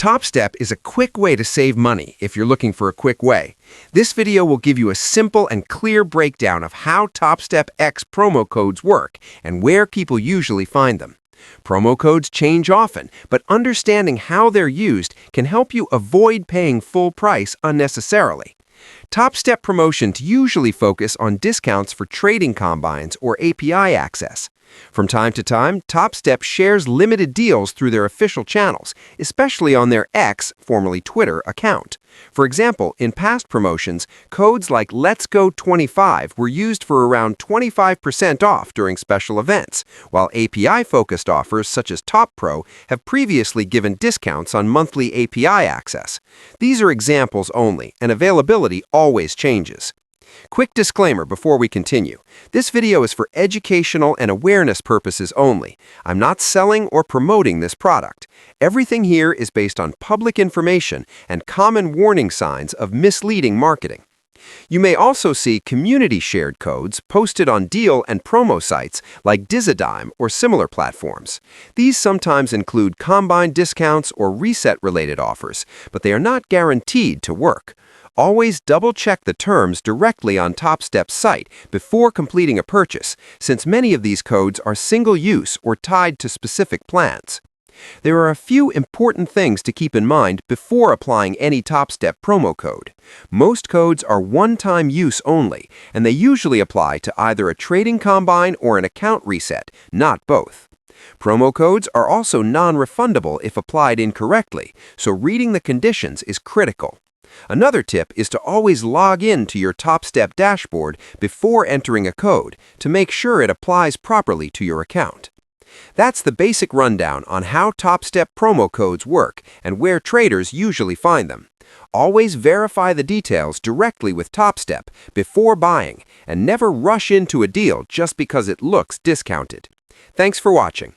Topstep is a quick way to save money if you're looking for a quick way. This video will give you a simple and clear breakdown of how Topstep X promo codes work and where people usually find them. Promo codes change often, but understanding how they're used can help you avoid paying full price unnecessarily. Topstep promotions usually focus on discounts for trading combines or API access. From time to time, Topstep shares limited deals through their official channels, especially on their X, formerly Twitter, account. For example, in past promotions, codes like Let's Go 25 were used for around 25% off during special events, while API-focused offers such as Top Pro have previously given discounts on monthly API access. These are examples only, and availability always changes. Quick disclaimer before we continue. This video is for educational and awareness purposes only. I'm not selling or promoting this product. Everything here is based on public information and common warning signs of misleading marketing. You may also see community-shared codes posted on deal and promo sites like Dizadime or similar platforms. These sometimes include combine discounts or reset-related offers, but they are not guaranteed to work. Always double-check the terms directly on Topstep's site before completing a purchase, since many of these codes are single-use or tied to specific plans. There are a few important things to keep in mind before applying any Topstep promo code. Most codes are one-time use only, and they usually apply to either a trading combine or an account reset, not both. Promo codes are also non-refundable if applied incorrectly, so reading the conditions is critical. Another tip is to always log in to your Topstep dashboard before entering a code to make sure it applies properly to your account. That's the basic rundown on how Topstep promo codes work and where traders usually find them. Always verify the details directly with Topstep before buying, and never rush into a deal just because it looks discounted. Thanks for watching.